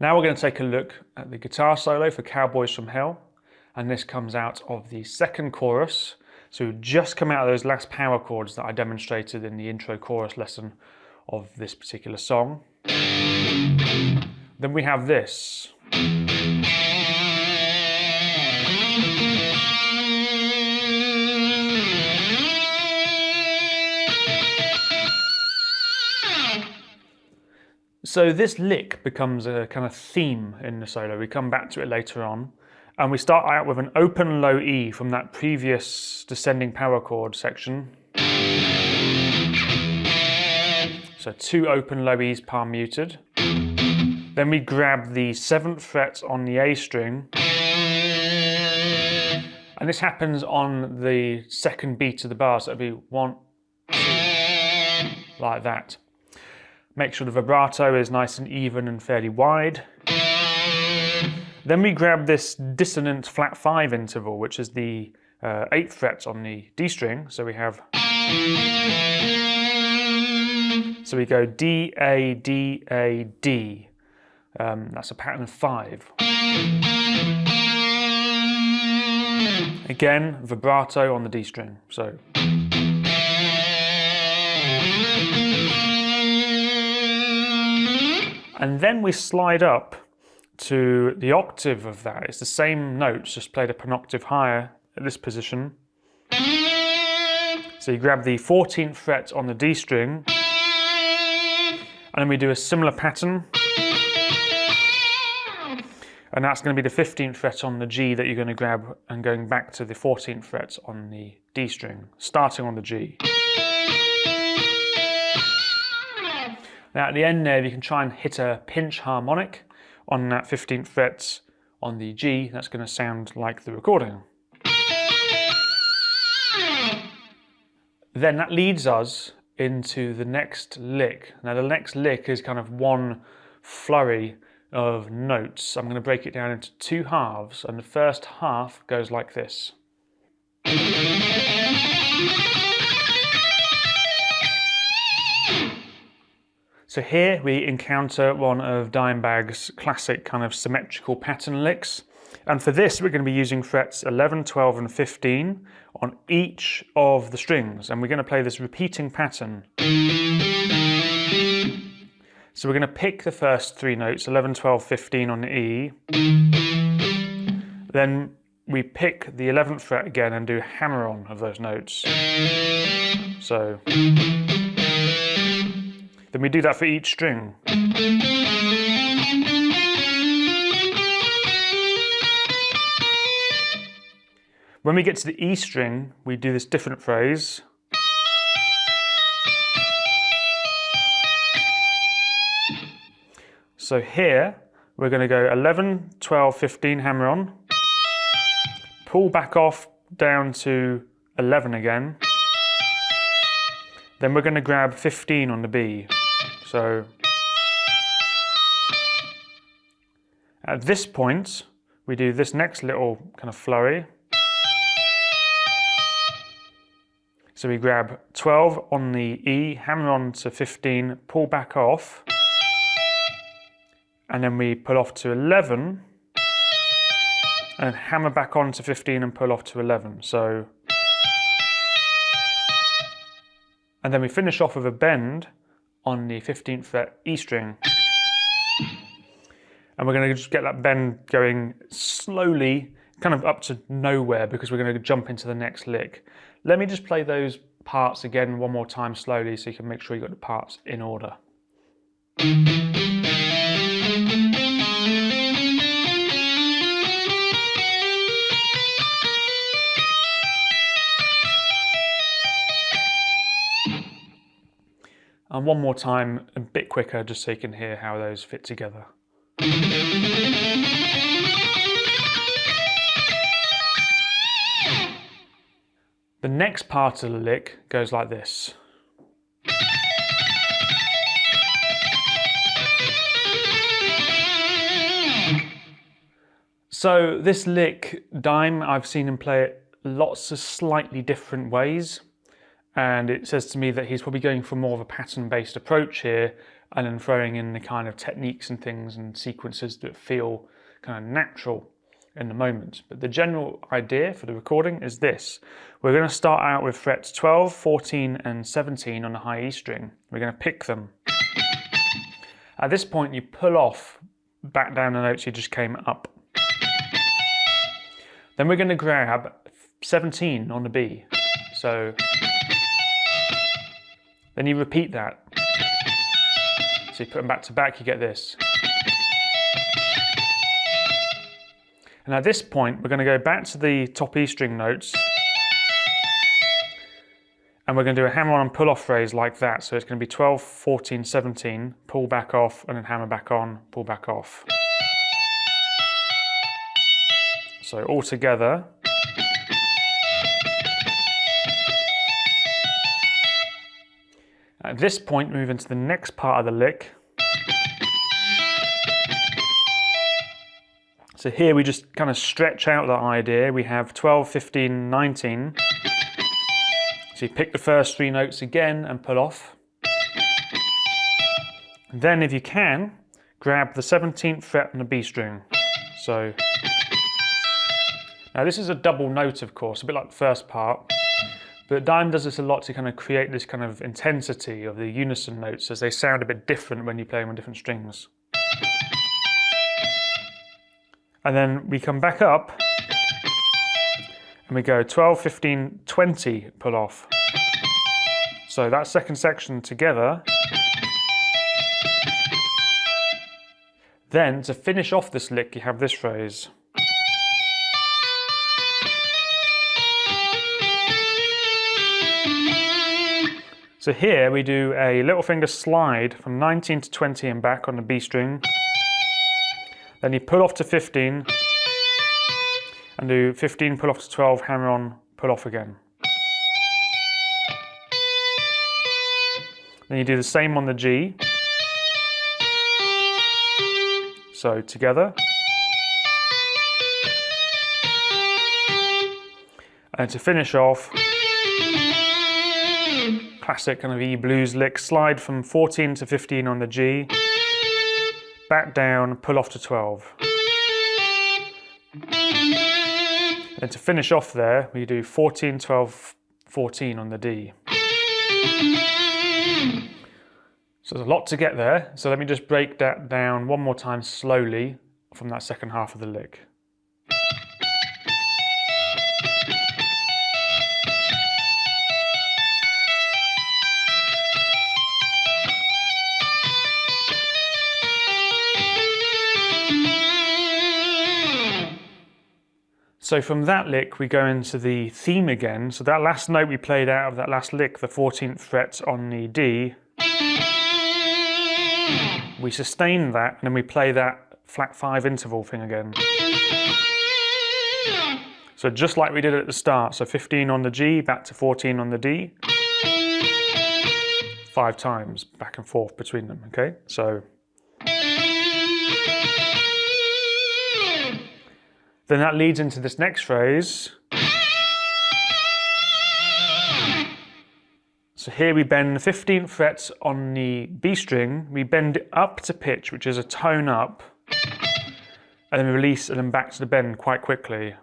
Now we're going to take a look at the guitar solo for Cowboys from Hell, and this comes out of the second chorus. So we've just come out of those last power chords that I demonstrated in the intro chorus lesson of this particular song. Then we have this. So this lick becomes a kind of theme in the solo. We come back to it later on. And we start out with an open low E from that previous descending power chord section. So 2 open low E's palm muted. Then we grab the 7th fret on the A string. And this happens on the second beat of the bar, so it'll be 1, 2, like that. Make sure the vibrato is nice and even and fairly wide. Then we grab this dissonant flat 5 interval, which is the 8th fret on the D string. So we have, so we go D, A, D, A, D. That's a pattern of 5. Again, vibrato on the D string. So. And then we slide up to the octave of that. It's the same notes, just played up an octave higher at this position. So you grab the 14th fret on the D string, and then we do a similar pattern. And that's going to be the 15th fret on the G that you're going to grab and going back to the 14th fret on the D string, starting on the G. Now at the end there, you can try and hit a pinch harmonic on that 15th fret on the G. That's going to sound like the recording. Then that leads us into the next lick. Now the next lick is kind of one flurry of notes. I'm going to break it down into 2 halves, and the first half goes like this. So here we encounter one of Dimebag's classic kind of symmetrical pattern licks. And for this, we're going to be using frets 11, 12, and 15 on each of the strings. And we're going to play this repeating pattern. So we're going to pick the first 3 notes, 11, 12, 15 on the E. Then we pick the 11th fret again and do hammer-on of those notes. So. Then we do that for each string. When we get to the E string, we do this different phrase. So here, we're going to go 11, 12, 15, hammer on, pull back off down to 11 again. Then we're going to grab 15 on the B. So at this point, we do this next little kind of flurry. So we grab 12 on the E, hammer on to 15, pull back off, and then we pull off to 11, and hammer back on to 15 and pull off to 11. So, and then we finish off with a bend on the 15th fret E string. And we're going to just get that bend going slowly, kind of up to nowhere, because we're going to jump into the next lick. Let me just play those parts again one more time slowly so you can make sure you've got the parts in order. And one more time, a bit quicker, just so you can hear how those fit together. The next part of the lick goes like this. So this lick, Dime, I've seen him play it lots of slightly different ways. And it says to me that he's probably going for more of a pattern-based approach here, and then throwing in the kind of techniques and things and sequences that feel kind of natural in the moment. But the general idea for the recording is this. We're going to start out with frets 12, 14 and 17 on the high E string. We're going to pick them. At this point you pull off back down the notes you just came up. Then we're going to grab 17 on the B. So then you repeat that. So you put them back to back, you get this. And at this point, we're going to go back to the top E string notes. And we're going to do a hammer on and pull off phrase like that. So it's going to be 12, 14, 17, pull back off, and then hammer back on, pull back off. So all together. At this point, move into the next part of the lick. So here we just kind of stretch out that idea. We have 12, 15, 19. So you pick the first three notes again and pull off. And then if you can, grab the 17th fret on the B string. So now this is a double note, of course, a bit like the first part. But Dime does this a lot to kind of create this kind of intensity of the unison notes as they sound a bit different when you play them on different strings. And then we come back up and we go 12, 15, 20, pull off. So that second section together. Then to finish off this lick, you have this phrase. So here we do a little finger slide from 19 to 20 and back on the B string. Then you pull off to 15 and do 15, pull off to 12, hammer on, pull off again. Then you do the same on the G. So together. And to finish off, classic kind of E blues lick, slide from 14 to 15 on the G. Back down, pull off to 12. And to finish off there, we do 14, 12, 14 on the D. So there's a lot to get there. So let me just break that down one more time slowly from that second half of the lick. So from that lick, we go into the theme again. So that last note we played out of that last lick, the 14th fret on the D, we sustain that and then we play that flat 5 interval thing again. So just like we did at the start, so 15 on the G, back to 14 on the D, 5 times back and forth between them, okay? So then that leads into this next phrase. So here we bend the 15th fret on the B string, we bend it up to pitch, which is a tone up, and then we release and then back to the bend quite quickly.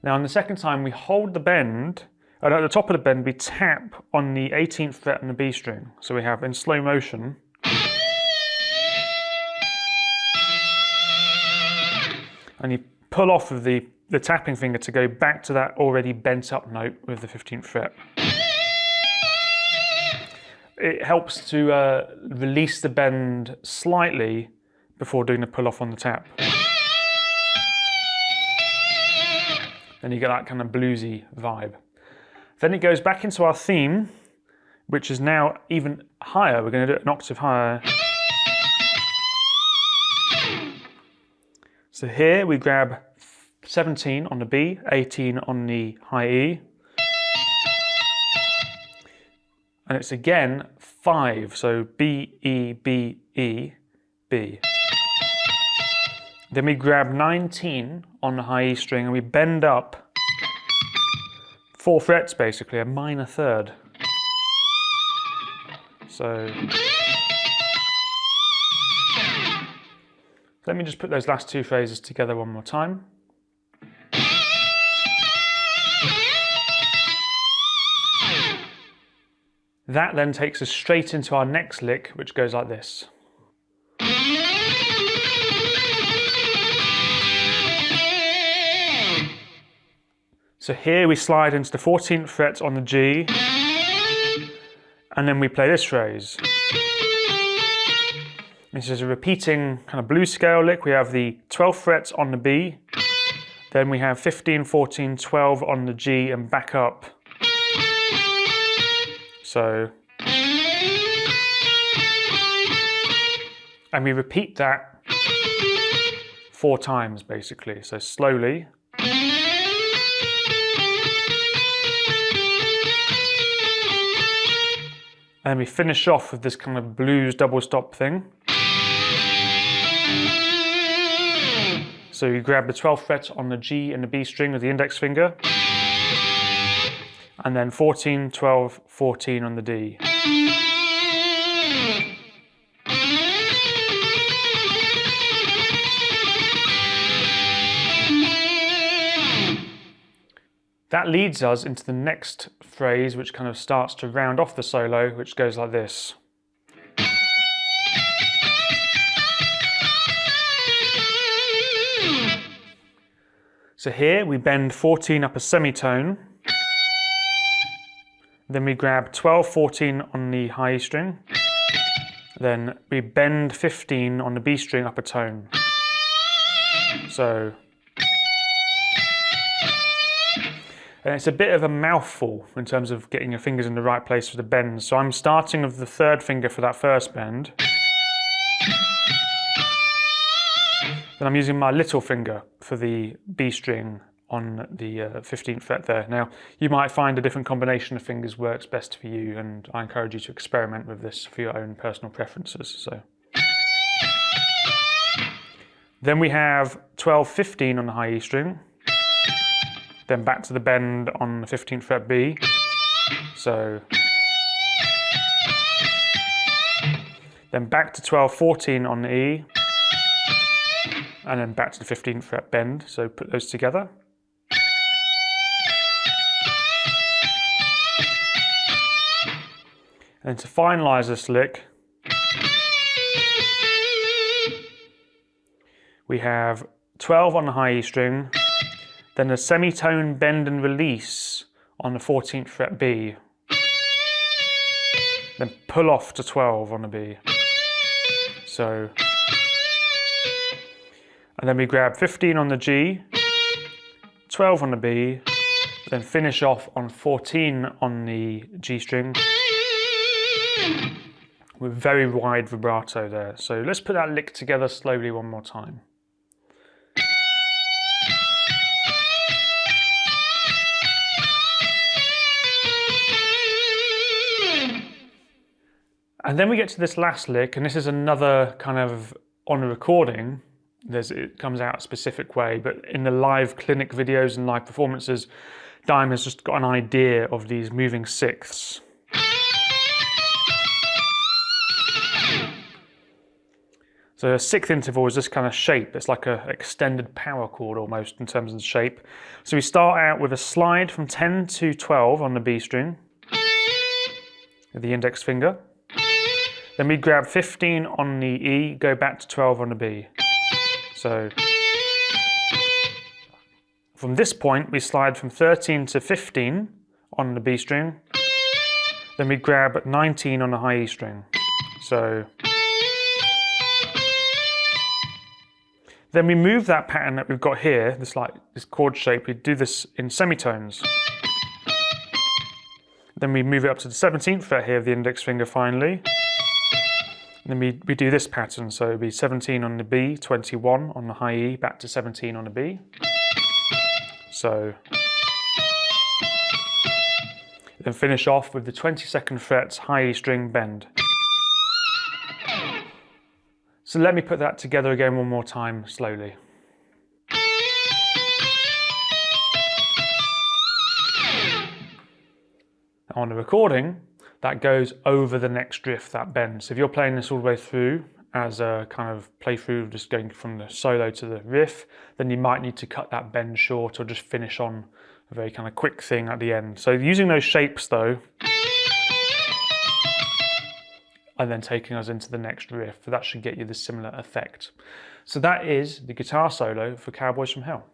Now on the second time we hold the bend, and at the top of the bend we tap on the 18th fret on the B string. So we have in slow motion. And you pull off of the tapping finger to go back to that already bent up note with the 15th fret. It helps to release the bend slightly before doing the pull off on the tap. Then you get that kind of bluesy vibe. Then it goes back into our theme, which is now even higher. We're going to do it an octave higher. So here we grab 17 on the B, 18 on the high E. And it's again 5, so B, E, B, E, B. Then we grab 19 on the high E string and we bend up 4 frets basically, a minor third. So Let me just put those last two phrases together one more time. That then takes us straight into our next lick, which goes like this. So here we slide into the 14th fret on the G, and then we play this phrase. This is a repeating kind of blues scale lick. We have the 12th fret on the B, then we have 15, 14, 12 on the G and back up. So, and we repeat that 4 times basically, so slowly. And then we finish off with this kind of blues double stop thing. So you grab the 12th fret on the G and the B string with the index finger, and then 14, 12, 14 on the D. That leads us into the next phrase, which kind of starts to round off the solo, which goes like this. So here we bend 14 up a semitone, then we grab 12, 14 on the high E string, then we bend 15 on the B string up a tone. So, and it's a bit of a mouthful in terms of getting your fingers in the right place for the bends. So I'm starting with the 3rd finger for that first bend. Then I'm using my little finger for the B string on the 15th fret there. Now, you might find a different combination of fingers works best for you, and I encourage you to experiment with this for your own personal preferences. So, then we have 12, 15 on the high E string. Then back to the bend on the 15th fret B. So, then back to 12, 14 on the E, and then back to the 15th fret bend. So put those together. And to finalize this lick, we have 12 on the high E string, then a semitone bend and release on the 14th fret B, then pull off to 12 on the B. So, and then we grab 15 on the G, 12 on the B, then finish off on 14 on the G string with very wide vibrato there. So let's put that lick together slowly one more time. And then we get to this last lick, and this is another kind of, on a recording, it comes out a specific way, but in the live clinic videos and live performances, Dime has just got an idea of these moving sixths. So a sixth interval is this kind of shape. It's like an extended power chord almost in terms of the shape. So we start out with a slide from 10 to 12 on the B string with the index finger. Then we grab 15 on the E, go back to 12 on the B. So from this point, we slide from 13 to 15 on the B string. Then we grab 19 on the high E string. So then we move that pattern that we've got here, this chord shape, we do this in semitones. Then we move it up to the 17th fret here of the index finger finally. And then we do this pattern, so it'll be 17 on the B, 21 on the high E, back to 17 on the B. So, then finish off with the 22nd fret's high E string bend. So let me put that together again one more time, slowly. On the recording, that goes over the next drift, that bend. So if you're playing this all the way through, as a kind of playthrough, just going from the solo to the riff, then you might need to cut that bend short or just finish on a very kind of quick thing at the end. So using those shapes though, and then taking us into the next riff, that should get you the similar effect. So that is the guitar solo for Cowboys from Hell.